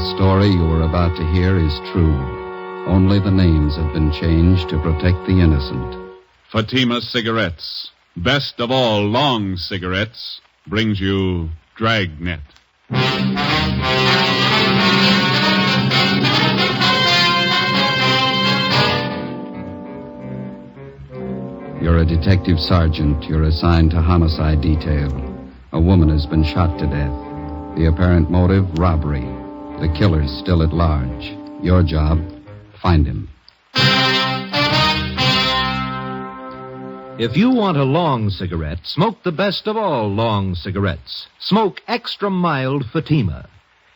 The story you are about to hear is true. Only the names have been changed to protect the innocent. Fatima Cigarettes, best of all long cigarettes, brings you Dragnet. You're a detective sergeant. You're assigned to homicide detail. A woman has been shot to death. The apparent motive, robbery. The killer's still at large. Your job, find him. If you want a long cigarette, smoke the best of all long cigarettes. Smoke extra mild Fatima.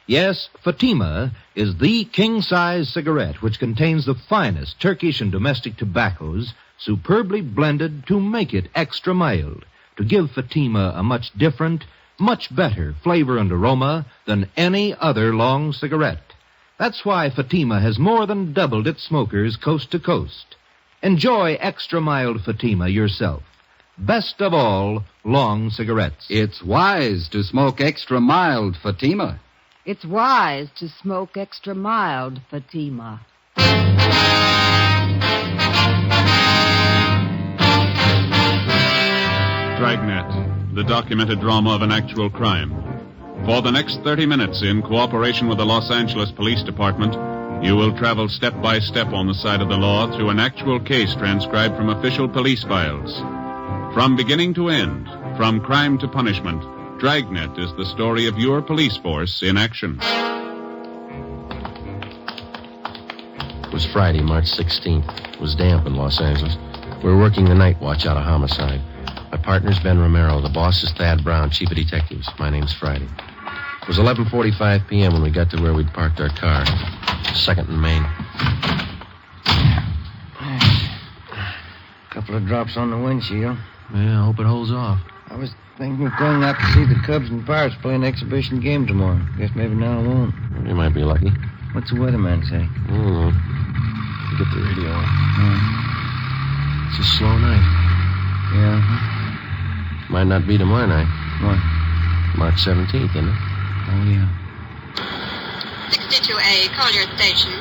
Yes, Fatima is the king-size cigarette which contains the finest Turkish and domestic tobaccos superbly blended to make it extra mild, to give Fatima a much different, much better flavor and aroma than any other long cigarette. That's why Fatima has more than doubled its smokers coast to coast. Enjoy extra mild Fatima yourself. Best of all, long cigarettes. It's wise to smoke extra mild Fatima. It's wise to smoke extra mild Fatima. Dragnet, the documented drama of an actual crime. For the next 30 minutes, in cooperation with the Los Angeles Police Department, you will travel step by step on the side of the law through an actual case transcribed from official police files. From beginning to end, from crime to punishment, Dragnet is the story of your police force in action. It was Friday, March 16th. It was damp in Los Angeles. We were working the night watch out of homicide. My partner's Ben Romero. The boss is Thad Brown, chief of detectives. My name's Friday. It was 11:45 p.m. when we got to where we'd parked our car. 2nd and Main. Couple of drops on the windshield. Yeah, I hope it holds off. I was thinking of going out to see the Cubs and Pirates play an exhibition game tomorrow. Guess maybe now I won't. You might be lucky. What's the weatherman say? I don't know. Get the radio on. It's a slow night. Yeah. Might not be tomorrow night. What? March 17th, isn't it? Oh, yeah. 62A, Collier Station.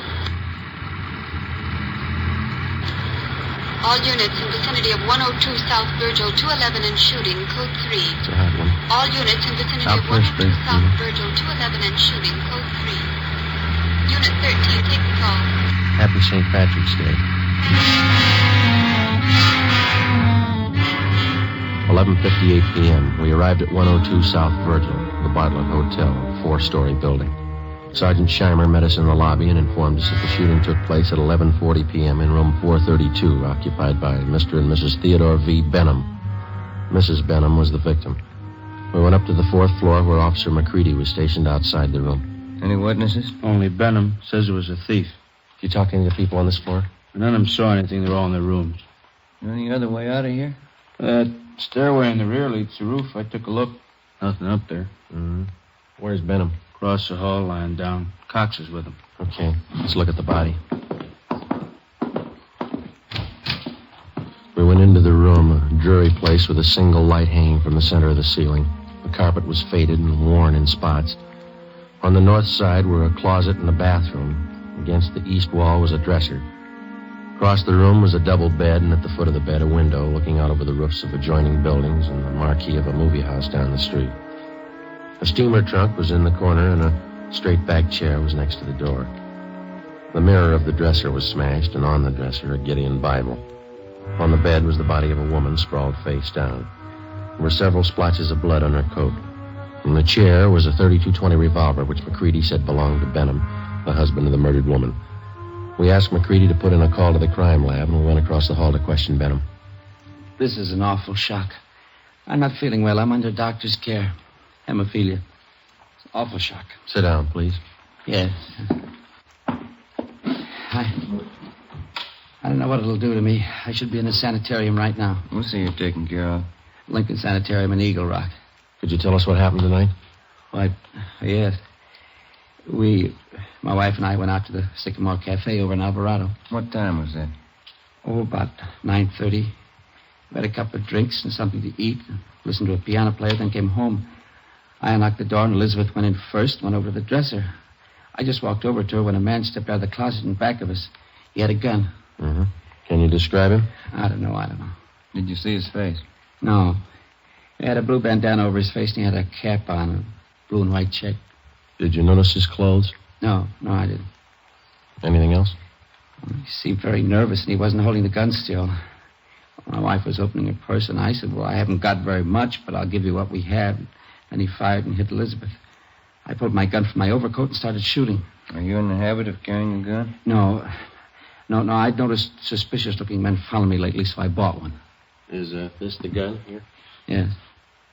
All units in vicinity of 102 South Virgil, 211 and shooting, code 3. It's a hot one. All units in vicinity Out of first, 102 please. South Virgil, 211 and shooting, code 3. Unit 13, take the call. Happy St. Patrick's Day. 11:58 p.m. We arrived at 102 South Virgil, the Bartlett Hotel, a 4-story building. Sergeant Scheimer met us in the lobby and informed us that the shooting took place at 11:40 p.m. in room 432, occupied by Mr. and Mrs. Theodore V. Benham. Mrs. Benham was the victim. We went up to the 4th floor where Officer McCready was stationed outside the room. Any witnesses? Only Benham says it was a thief. Did you talk to any of the people on this floor? None of them saw anything. They're all in their rooms. Any other way out of here? That stairway in the rear leads to the roof. I took a look. Nothing up there. Mm-hmm. Where's Benham? Across the hall, lying down. Cox is with him. Okay, let's look at the body. We went into the room, a dreary place with a single light hanging from the center of the ceiling. The carpet was faded and worn in spots. On the north side were a closet and a bathroom. Against the east wall was a dresser. Across the room was a double bed, and at the foot of the bed, a window looking out over the roofs of adjoining buildings and the marquee of a movie house down the street. A steamer trunk was in the corner, and a straight-back chair was next to the door. The mirror of the dresser was smashed, and on the dresser, a Gideon Bible. On the bed was the body of a woman sprawled face down. There were several splotches of blood on her coat. In the chair was a .32-20 revolver, which McCready said belonged to Benham, the husband of the murdered woman. We asked McCready to put in a call to the crime lab, and we went across the hall to question Benham. This is an awful shock. I'm not feeling well. I'm under doctor's care. Hemophilia. It's an awful shock. Sit down, please. Yes. I don't know what it'll do to me. I should be in a sanitarium right now. We'll see you taken care of. Lincoln Sanitarium in Eagle Rock. Could you tell us what happened tonight? Why, yes. My wife and I went out to the Sycamore Cafe over in Alvarado. What time was that? Oh, about 9:30. We had a couple of drinks and something to eat. Listened to a piano player, then came home. I unlocked the door, and Elizabeth went in first, went over to the dresser. I just walked over to her when a man stepped out of the closet in back of us. He had a gun. Mm-hmm. Can you describe him? I don't know. Did you see his face? No. He had a blue bandana over his face, and he had a cap on, a blue and white check. Did you notice his clothes? No, I didn't. Anything else? He seemed very nervous, and he wasn't holding the gun still. My wife was opening her purse, and I said, well, I haven't got very much, but I'll give you what we have. And he fired and hit Elizabeth. I pulled my gun from my overcoat and started shooting. Are you in the habit of carrying a gun? No, I'd noticed suspicious-looking men following me lately, so I bought one. Is this the gun here? Yes.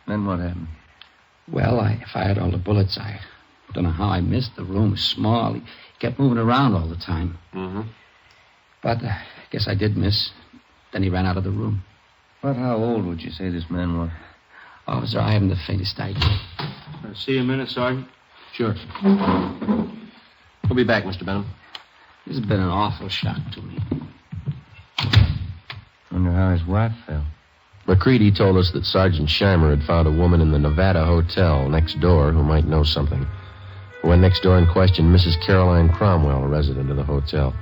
Then what happened? Well, I fired all the bullets. I don't know how I missed. The room was small. He kept moving around all the time. Mm-hmm. But I guess I did miss. Then he ran out of the room. About how old would you say this man was? Officer, I haven't the faintest idea. See you a minute, Sergeant? Sure. We'll be back, Mr. Benham. This has been an awful shock to me. Wonder how his wife felt. McCready told us that Sergeant Scheimer had found a woman in the Nevada Hotel next door who might know something. We went next door and questioned Mrs. Caroline Cromwell, a resident of the hotel.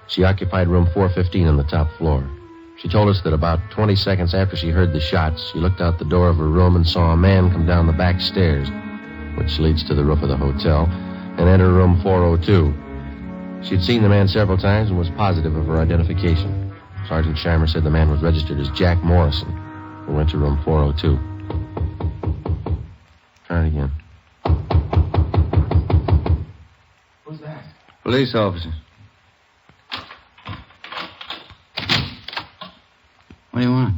She occupied room 415 on the top floor. She told us that about 20 seconds after she heard the shots, she looked out the door of her room and saw a man come down the back stairs, which leads to the roof of the hotel, and enter room 402. She'd seen the man several times and was positive of her identification. Sergeant Scheimer said the man was registered as Jack Morrison. We went to room 402. Try it again. Who's that? Police officers. What do you want?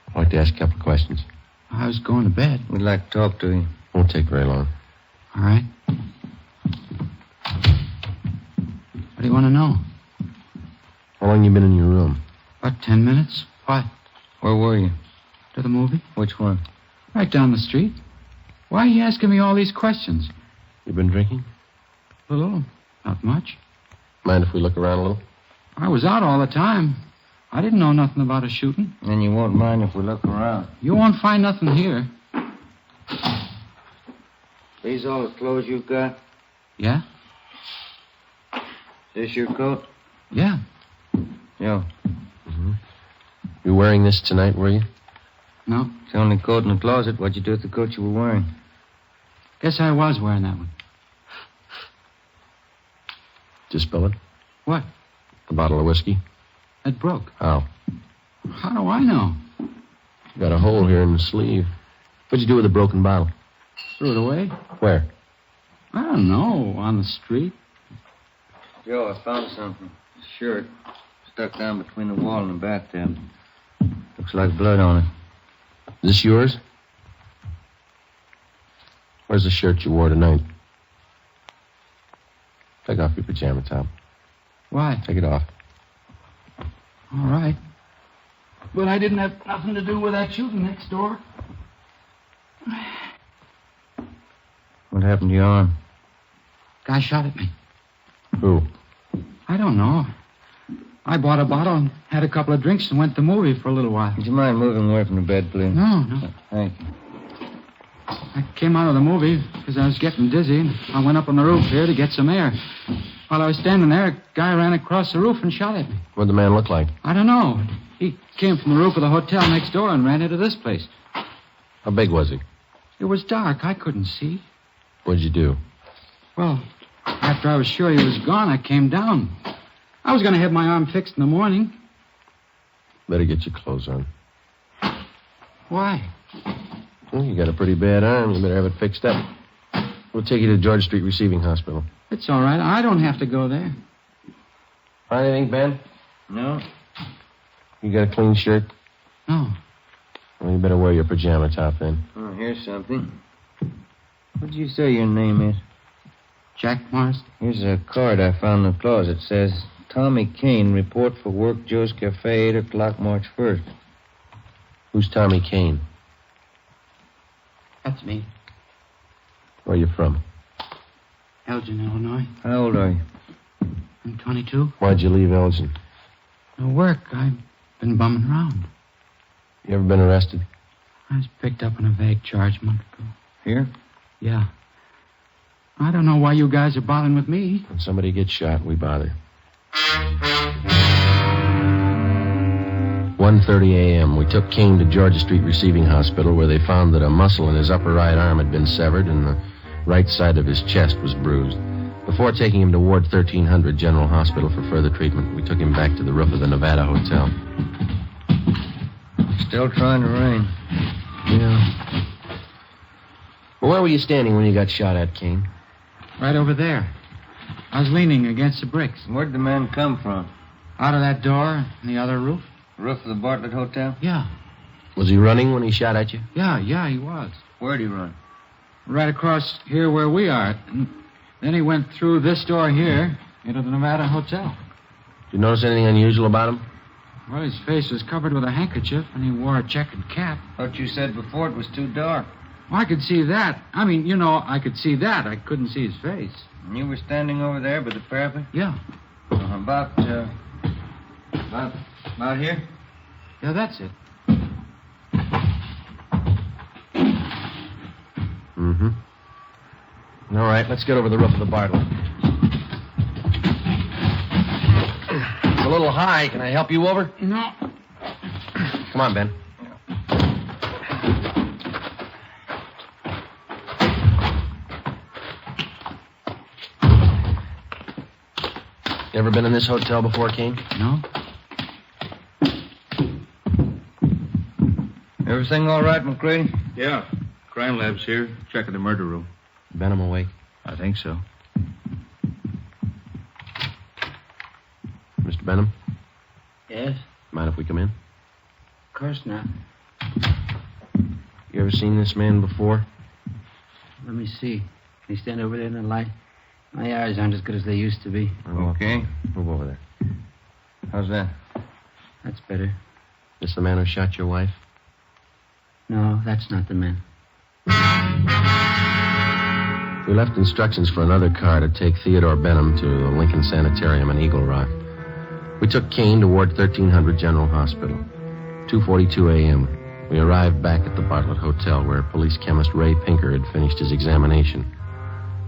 I'd like to ask a couple of questions. I was going to bed. We'd like to talk to you. Won't take very long. All right. What do you want to know? How long you been in your room? About 10 minutes. What? Where were you? To the movie? Which one? Right down the street. Why are you asking me all these questions? You been drinking? A little. Not much. Mind if we look around a little? I was out all the time. I didn't know nothing about a shooting. And you won't mind if we look around. You won't find nothing here. These all the clothes you've got? Yeah? This your coat? Yeah. Yeah. Mm-hmm. You wearing this tonight, were you? No. It's the only coat in the closet. What'd you do with the coat you were wearing? Guess I was wearing that one. Did you spill it? What? A bottle of whiskey? It broke. How? How do I know? Got a hole here in the sleeve. What'd you do with the broken bottle? Threw it away? Where? I don't know. On the street. Joe, I found something. A shirt. Stuck down between the wall and the bathtub. Looks like blood on it. Is this yours? Where's the shirt you wore tonight? Take off your pajama top. Why? Take it off. All right. But I didn't have nothing to do with that shooting next door. What happened to your arm? Guy shot at me. Who? I don't know. I bought a bottle and had a couple of drinks and went to the movie for a little while. Would you mind moving away from the bed, please? No. Thank you. I came out of the movie because I was getting dizzy, and I went up on the roof here to get some air. While I was standing there, a guy ran across the roof and shot at me. What'd the man look like? I don't know. He came from the roof of the hotel next door and ran into this place. How big was he? It was dark. I couldn't see. What'd you do? Well, after I was sure he was gone, I came down. I was going to have my arm fixed in the morning. Better get your clothes on. Why? Well, you got a pretty bad arm. You better have it fixed up. We'll take you to George Street Receiving Hospital. It's all right. I don't have to go there. Find anything, Ben? No. You got a clean shirt? No. Well, you better wear your pajama top then. Oh, here's something. What did you say your name is? Jack Morris? Here's a card I found in the closet. It says, Tommy Kane, report for work, Joe's Cafe, 8 o'clock, March 1st. Who's Tommy Kane? That's me. Where you from? Elgin, Illinois. How old are you? I'm 22. Why'd you leave Elgin? No work. I've been bumming around. You ever been arrested? I was picked up on a vague charge a month ago. Here? Yeah. I don't know why you guys are bothering with me. When somebody gets shot, we bother. 1:30 a.m. We took Kane to Georgia Street Receiving Hospital, where they found that a muscle in his upper right arm had been severed and the right side of his chest was bruised. Before taking him to Ward 1300 General Hospital for further treatment, we took him back to the roof of the Nevada Hotel. Still trying to rain. Yeah. Well, where were you standing when you got shot at, Kane? Right over there. I was leaning against the bricks. Where'd the man come from? Out of that door in the other roof? Roof of the Bartlett Hotel? Yeah. Was he running when he shot at you? Yeah, he was. Where'd he run? Right across here where we are. And then he went through this door here into the Nevada Hotel. Did you notice anything unusual about him? Well, his face was covered with a handkerchief, and he wore a checkered cap. Thought you said before it was too dark. Well, I could see that. I mean, I could see that. I couldn't see his face. And you were standing over there by the parapet? Yeah. About here? Yeah, that's it. Mm-hmm. All right, let's get over the roof of the Bartlett. It's a little high. Can I help you over? No. Come on, Ben. You ever been in this hotel before, Kane? No. Everything all right, McCready? Yeah. Crime lab's here, checking the murder room. Benham awake? I think so. Mr. Benham? Yes? Mind if we come in? Of course not. You ever seen this man before? Let me see. Can you stand over there in the light? My eyes aren't as good as they used to be. Okay. Move over there. How's that? That's better. This the man who shot your wife? No, that's not the man. We left instructions for another car to take Theodore Benham to the Lincoln Sanitarium in Eagle Rock. We took Kane to Ward 1300 General Hospital. 2:42 a.m. We arrived back at the Bartlett Hotel, where police chemist Ray Pinker had finished his examination.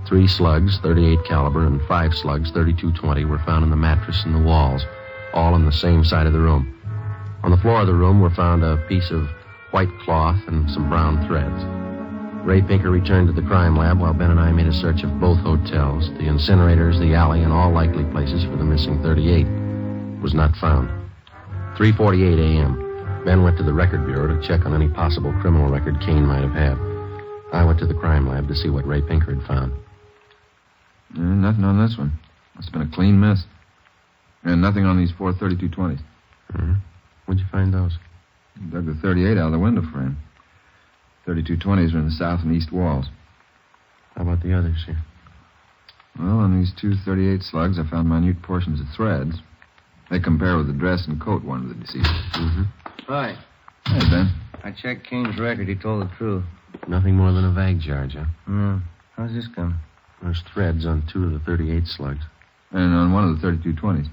3 slugs, .38 caliber, and 5 slugs, .32-20, were found in the mattress and the walls, all on the same side of the room. On the floor of the room were found a piece of white cloth and some brown threads. Ray Pinker returned to the crime lab while Ben and I made a search of both hotels, the incinerators, the alley, and all likely places for the missing .38. It was not found. 3:48 a.m. Ben went to the record bureau to check on any possible criminal record Kane might have had. I went to the crime lab to see what Ray Pinker had found. Nothing on this one. Must have been a clean miss. And nothing on these 4 .32-20s. Mm-hmm. Where'd you find those? Dug the .38 out of the window frame. 32-20s are in the south and east walls. How about the others here? Well, on these 2 .38 slugs, I found minute portions of threads. They compare with the dress and coat worn of the deceased. Mm-hmm. Hi. Hey, Ben. I checked Kane's record. He told the truth. Nothing more than a vague charge, huh? No. How's this coming? There's threads on 2 of the .38 slugs. And on one of the 32-20s.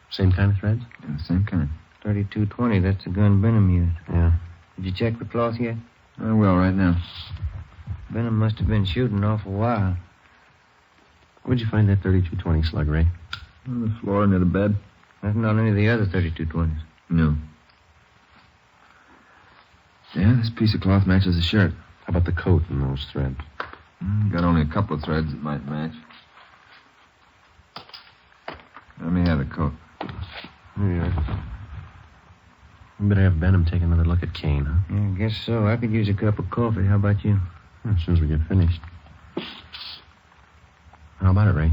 Same kind of threads? Yeah, the same kind. 32-20. That's the gun Benham used. Yeah. Did you check the cloth yet? I will right now. Benham must have been shooting an awful while. Where'd you find that .32-20 slug, Ray? On the floor near the bed. Nothing on any of the other 32-20s. No. Yeah, this piece of cloth matches the shirt. How about the coat and those threads? Got only a couple of threads that might match. Let me have the coat. Here you are. We better have Benham take another look at Kane, huh? Yeah, I guess so. I could use a cup of coffee. How about you? As soon as we get finished. How about it, Ray?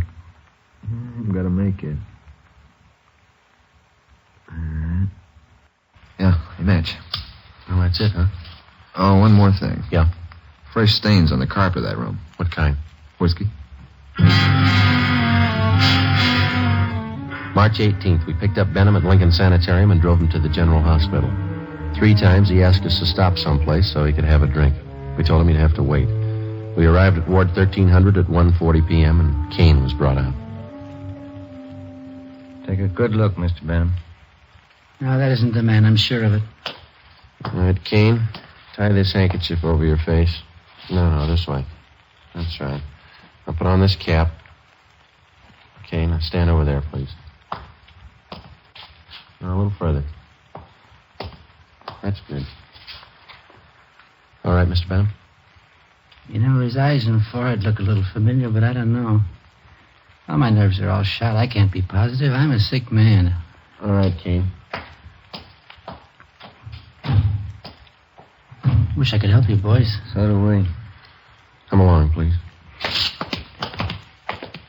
I've got to make it. All right. Yeah, they match. Well, that's it, huh? Oh, one more thing. Yeah. Fresh stains on the carpet of that room. What kind? Whiskey. March 18th, we picked up Benham at Lincoln Sanitarium and drove him to the General Hospital. 3 times he asked us to stop someplace so he could have a drink. We told him he'd have to wait. We arrived at Ward 1300 at 1:40 p.m., and Kane was brought out. Take a good look, Mr. Benham. No, that isn't the man. I'm sure of it. All right, Kane, tie this handkerchief over your face. No, this way. That's right. I'll put on this cap. Okay, now stand over there, please. Now, a little further. That's good. All right, Mr. Benham? You know, his eyes and forehead look a little familiar, but I don't know. Well, my nerves are all shot. I can't be positive. I'm a sick man. All right, Kane. Wish I could help you, boys. So do we. Come along, please.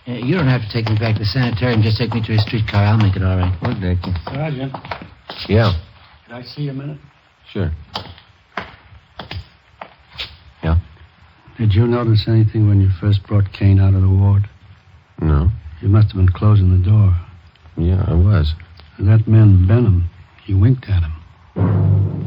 You don't have to take me back to the sanitarium. Just take me to a streetcar. I'll make it all right. We'll take you. Sergeant, Yeah, could I see you a minute? sure. Yeah? Did you notice anything when you first brought Kane out of the ward? No. You must have been closing the door. Yeah, I was. That man, Benham, he winked at him.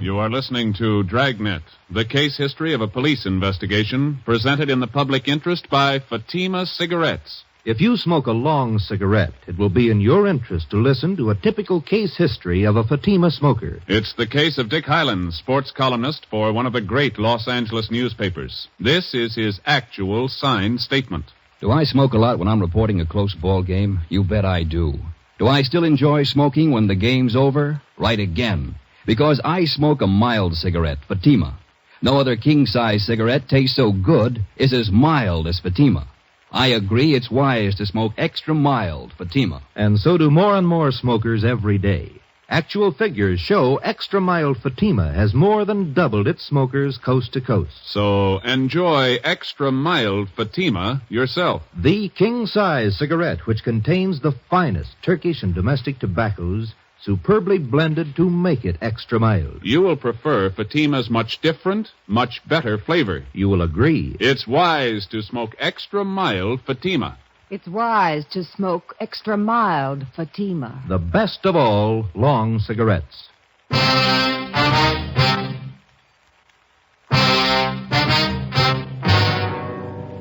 You are listening to Dragnet, the case history of a police investigation presented in the public interest by Fatima Cigarettes. If you smoke a long cigarette, it will be in your interest to listen to a typical case history of a Fatima smoker. It's the case of Dick Hyland, sports columnist for one of the great Los Angeles newspapers. This is his actual signed statement. Do I smoke a lot when I'm reporting a close ball game? You bet I do. Do I still enjoy smoking when the game's over? Right again. Because I smoke a mild cigarette, Fatima. No other king-size cigarette tastes so good, is as mild as Fatima. I agree it's wise to smoke extra mild Fatima. And so do more and more smokers every day. Actual figures show extra mild Fatima has more than doubled its smokers coast to coast. So enjoy extra mild Fatima yourself. The king-size cigarette, which contains the finest Turkish and domestic tobaccos, superbly blended to make it extra mild. You will prefer Fatima's much different, much better flavor. You will agree. It's wise to smoke extra mild Fatima. It's wise to smoke extra mild Fatima. The best of all long cigarettes.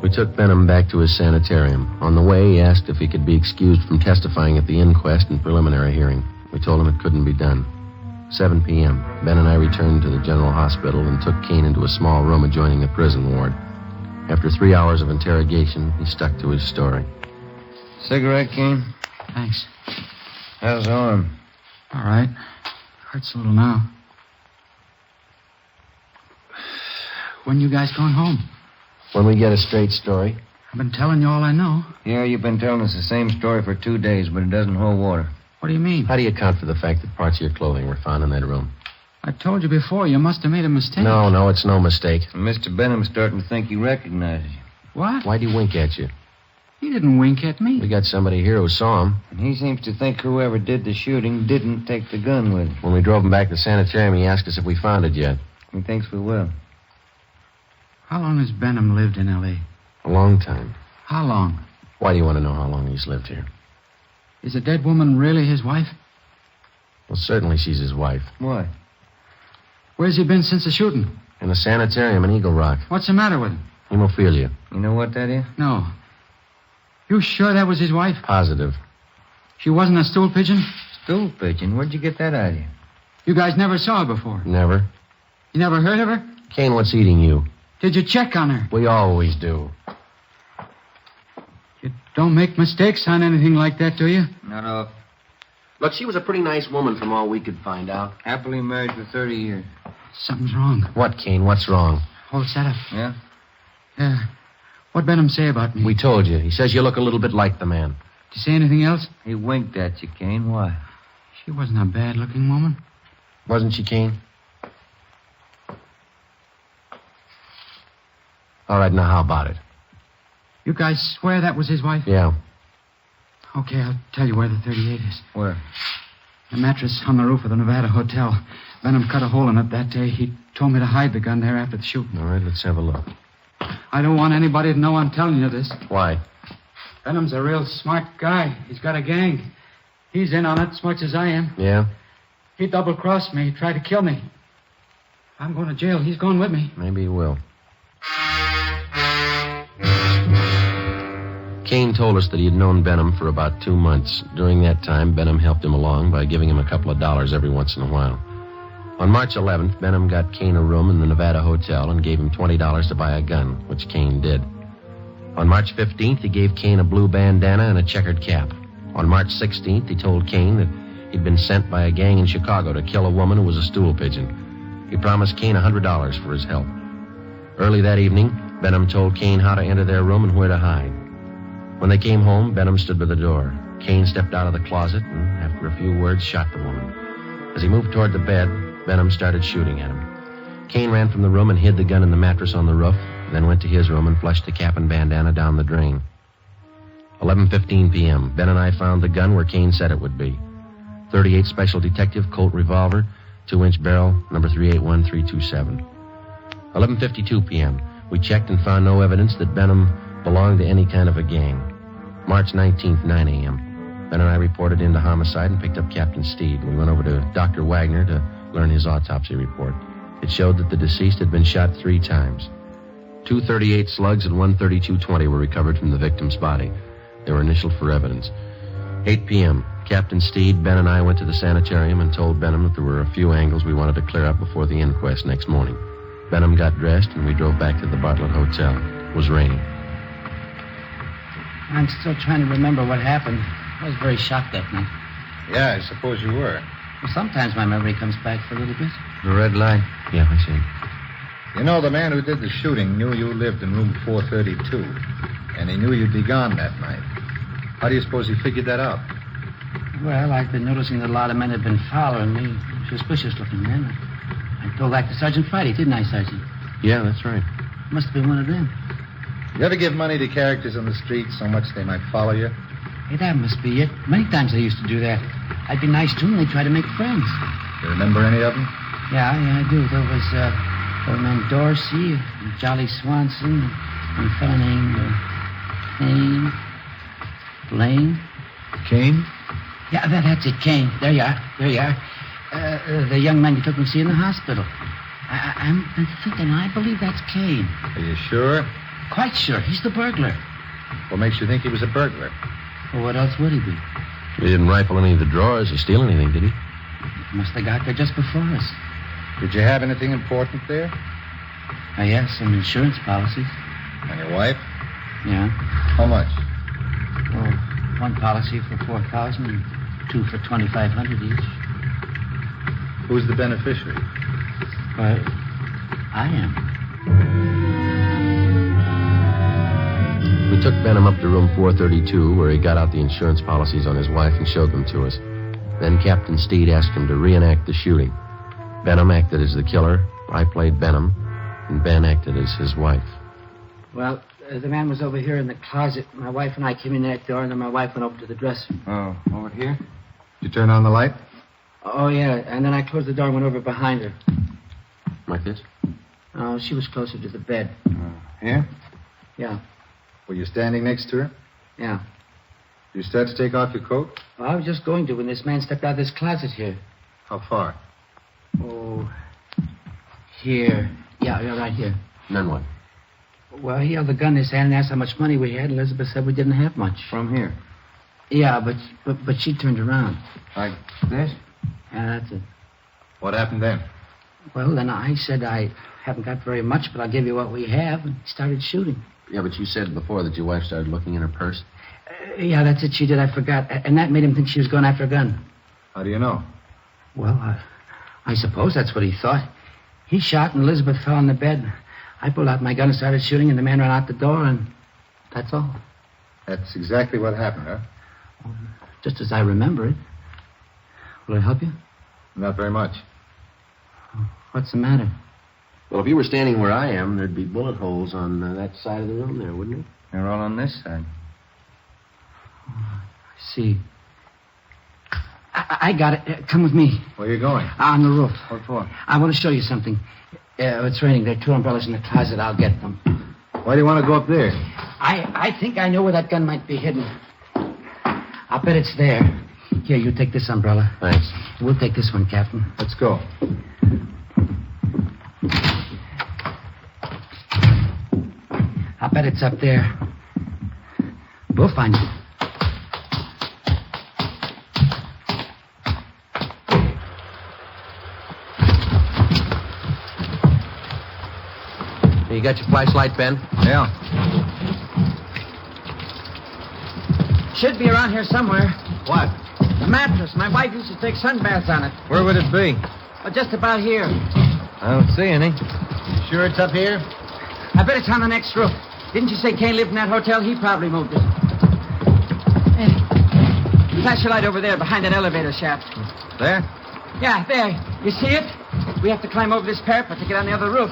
We took Benham back to his sanitarium. On the way, he asked if he could be excused from testifying at the inquest and preliminary hearing. We told him it couldn't be done. 7 p.m. Ben and I returned to the general hospital and took Kane into a small room adjoining the prison ward. After 3 hours of interrogation, he stuck to his story. Cigarette, Kane? Thanks. How's the arm? All right. Hurts a little now. When you guys going home? When we get a straight story. I've been telling you all I know. Yeah, you've been telling us the same story for 2 days, but it doesn't hold water. What do you mean? How do you account for the fact that parts of your clothing were found in that room? I told you before, you must have made a mistake. No, it's no mistake. And Mr. Benham's starting to think he recognizes you. What? Why'd he wink at you? He didn't wink at me. We got somebody here who saw him. And he seems to think whoever did the shooting didn't take the gun with him. When we drove him back to the sanitarium, he asked us if we found it yet. He thinks we will. How long has Benham lived in L.A.? A long time. How long? Why do you want to know how long he's lived here? Is the dead woman really his wife? Well, certainly she's his wife. Why? Where's he been since the shooting? In the sanitarium in Eagle Rock. What's the matter with him? Hemophilia. You know what that is? No. You sure that was his wife? Positive. She wasn't a stool pigeon? Stool pigeon? Where'd you get that idea? You guys never saw her before? Never. You never heard of her? Kane, what's eating you? Did you check on her? We always do. You don't make mistakes on anything like that, do you? Not off. Look, she was a pretty nice woman from all we could find out. Happily married for 30 years. Something's wrong. What, Kane? What's wrong? Hold that up. Yeah? Yeah. What'd Benham say about me? We told you. He says you look a little bit like the man. Did you say anything else? He winked at you, Kane. Why? She wasn't a bad-looking woman. Wasn't she, Kane? All right, now how about it? You guys swear that was his wife? Yeah. Okay, I'll tell you where the 38 is. Where? The mattress on the roof of the Nevada Hotel. Benham cut a hole in it that day. He told me to hide the gun there after the shooting. All right, let's have a look. I don't want anybody to know I'm telling you this. Why? Benham's a real smart guy. He's got a gang. He's in on it as much as I am. Yeah? He double-crossed me. He tried to kill me. I'm going to jail. He's going with me. Maybe he will. Kane told us that he had known Benham for about 2 months. During that time, Benham helped him along by giving him a couple of dollars every once in a while. On March 11th, Benham got Kane a room in the Nevada Hotel and gave him $20 to buy a gun, which Kane did. On March 15th, he gave Kane a blue bandana and a checkered cap. On March 16th, he told Kane that he'd been sent by a gang in Chicago to kill a woman who was a stool pigeon. He promised Kane $100 for his help. Early that evening, Benham told Kane how to enter their room and where to hide. When they came home, Benham stood by the door. Kane stepped out of the closet and, after a few words, shot the woman. As he moved toward the bed, Benham started shooting at him. Kane ran from the room and hid the gun in the mattress on the roof, then went to his room and flushed the cap and bandana down the drain. 11:15 p.m., Ben and I found the gun where Kane said it would be. 38 Special Detective Colt revolver, 2-inch barrel, number 381327. 11:52 p.m., we checked and found no evidence that Benham belonged to any kind of a gang. March 19th, 9 a.m. Ben and I reported into homicide and picked up Captain Steed. We went over to Dr. Wagner to learn his autopsy report. It showed that the deceased had been shot 3 times. 2 .38 slugs and 1 .32-20 were recovered from the victim's body. They were initialed for evidence. 8 p.m., Captain Steed, Ben, and I went to the sanitarium and told Benham that there were a few angles we wanted to clear up before the inquest next morning. Benham got dressed, and we drove back to the Bartlett Hotel. It was raining. I'm still trying to remember what happened. I was very shocked that night. Yeah, I suppose you were. Well, sometimes my memory comes back for a little bit. The red light. Yeah, I see. You know, the man who did the shooting knew you lived in room 432, and he knew you'd be gone that night. How do you suppose he figured that out? Well, I've been noticing that a lot of men have been following me. Suspicious-looking men. I told that to Sergeant Friday, didn't I, Sergeant? Yeah, that's right. Must have been one of them. You ever give money to characters on the street so much they might follow you? Hey, that must be it. Many times I used to do that. I'd be nice to them, and they'd try to make friends. You remember any of them? Yeah, I do. There was old man Dorsey, and Jolly Swanson, and a fellow named Blaine. Kane? Yeah, that's it, Kane. There you are. The young man you took me to see in the hospital. I'm thinking, I believe that's Kane. Are you sure? Quite sure. He's the burglar. What makes you think he was a burglar? Well, what else would he be? He didn't rifle any of the drawers or steal anything, did he? Must have got there just before us. Did you have anything important there? Yes, some insurance policies. And your wife? Yeah. How much? Well, one policy for $4,000 and 2 for $2,500 each. Who's the beneficiary? Well, I am. We took Benham up to room 432, where he got out the insurance policies on his wife and showed them to us. Then Captain Steed asked him to reenact the shooting. Benham acted as the killer, I played Benham, and Ben acted as his wife. Well, the man was over here in the closet. My wife and I came in that door, and then my wife went over to the dresser. Oh, over here? Did you turn on the light? Oh, yeah, and then I closed the door and went over behind her. Like this? Oh, she was closer to the bed. Here? Yeah. Were you standing next to her? Yeah. Did you start to take off your coat? Well, I was just going to when this man stepped out of this closet here. How far? Oh, here. Yeah, right here. And then what? Well, he held the gun in his hand and asked how much money we had. Elizabeth said we didn't have much. From here? Yeah, but she turned around. Like this? Yeah, that's it. What happened then? Well, then I said I haven't got very much, but I'll give you what we have, and he started shooting. Yeah, but you said before that your wife started looking in her purse. Yeah, that's it. She did. I forgot. And that made him think she was going after a gun. How do you know? Well, I suppose that's what he thought. He shot, and Elizabeth fell on the bed. I pulled out my gun and started shooting, and the man ran out the door, and that's all. That's exactly what happened, huh? Just as I remember it. Will it help you? Not very much. What's the matter? Well, if you were standing where I am, there'd be bullet holes on that side of the room there, wouldn't it? They're all on this side. I see. I got it. Come with me. Where are you going? On the roof. What for? I want to show you something. It's raining. There are 2 umbrellas in the closet. I'll get them. Why do you want to go up there? I think I know where that gun might be hidden. I'll bet it's there. Here, you take this umbrella. Thanks. We'll take this one, Captain. Let's go. I'll bet it's up there. We'll find you. You got your flashlight, Ben? Yeah. Should be around here somewhere. What? The mattress. My wife used to take sunbaths on it. Where would it be? Well, just about here. I don't see any. Sure it's up here? I bet it's on the next roof. Didn't you say Kane lived in that hotel? He probably moved it. Hey, flash your light over there behind that elevator shaft. There? Yeah, there. You see it? We have to climb over this parapet to get on the other roof.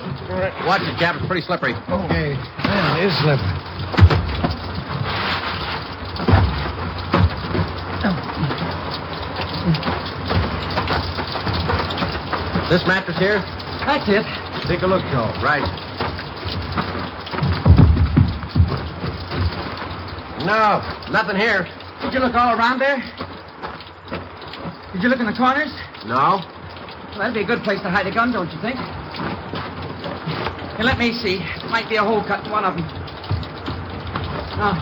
Watch it, Cap. It's pretty slippery. Okay. Yeah, it is slippery. This mattress here? That's it. Take a look, Joe. Right. No, nothing here. Did you look all around there? Did you look in the corners? No. Well, that'd be a good place to hide a gun, don't you think? Here, let me see. There might be a hole cut in one of them. No.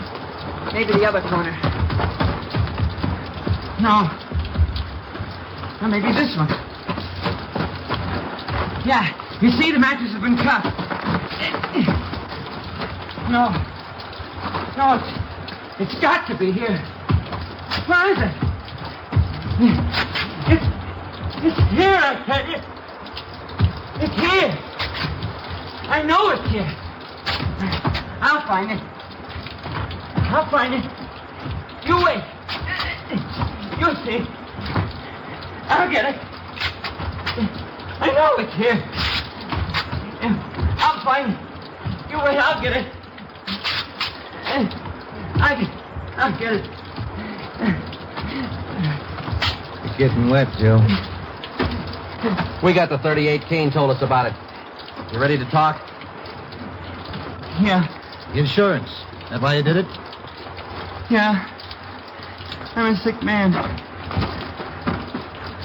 Maybe the other corner. No. Or maybe this one. Yeah. You see, the mattress has been cut. No. No, it's got to be here. Where is it? It's here, I tell you. It's here. I know it's here. I'll find it. I'll find it. You wait. You'll see. I'll get it. I know it's here. I'll find it. You wait, I'll get it. I'll get it. It's getting wet, Joe. We got the 38. Kane told us about it. You ready to talk? Yeah. Insurance. That why you did it? Yeah. I'm a sick man.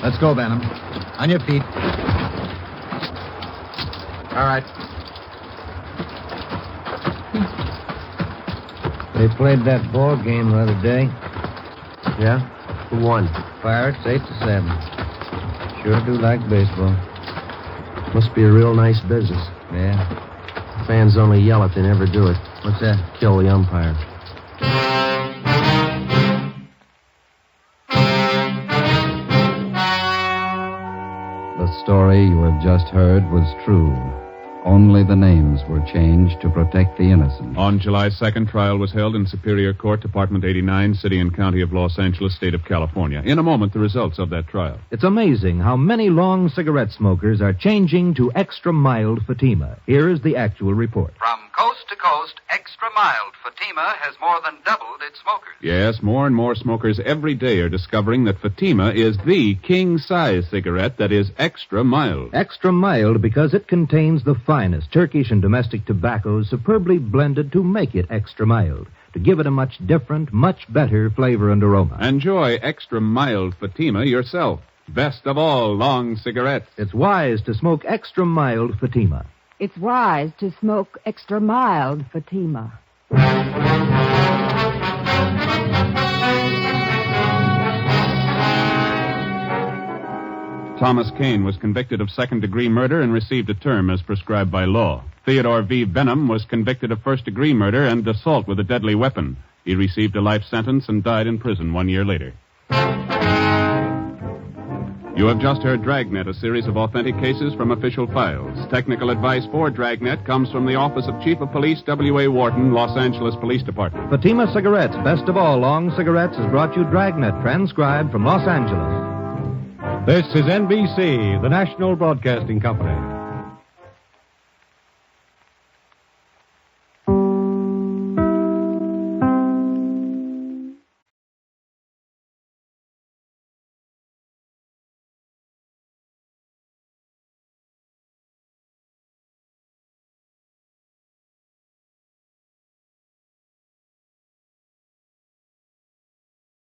Let's go, Benham. On your feet. All right. They played that ball game the other day. Yeah? Who won? Pirates 8-7. Sure do like baseball. Must be a real nice business. Yeah. Fans only yell if they never do it. What's that? Kill the umpire. The story you have just heard was true. Only the names were changed to protect the innocent. On July 2nd, trial was held in Superior Court, Department 89, City and County of Los Angeles, State of California. In a moment, the results of that trial. It's amazing how many long cigarette smokers are changing to extra mild Fatima. Here is the actual report. From coast to coast, extra mild Fatima has more than doubled its smokers. Yes, more and more smokers every day are discovering that Fatima is the king-size cigarette that is extra mild. Extra mild because it contains the finest Turkish and domestic tobaccos superbly blended to make it extra mild, to give it a much different, much better flavor and aroma. Enjoy extra mild Fatima yourself. Best of all long cigarettes. It's wise to smoke extra mild Fatima. It's wise to smoke extra mild Fatima. Thomas Kane was convicted of second-degree murder and received a term as prescribed by law. Theodore V. Benham was convicted of first-degree murder and assault with a deadly weapon. He received a life sentence and died in prison 1 year later. You have just heard Dragnet, a series of authentic cases from official files. Technical advice for Dragnet comes from the Office of Chief of Police W.A. Wharton, Los Angeles Police Department. Fatima Cigarettes, best of all long cigarettes, has brought you Dragnet, transcribed from Los Angeles. This is NBC, the national broadcasting company.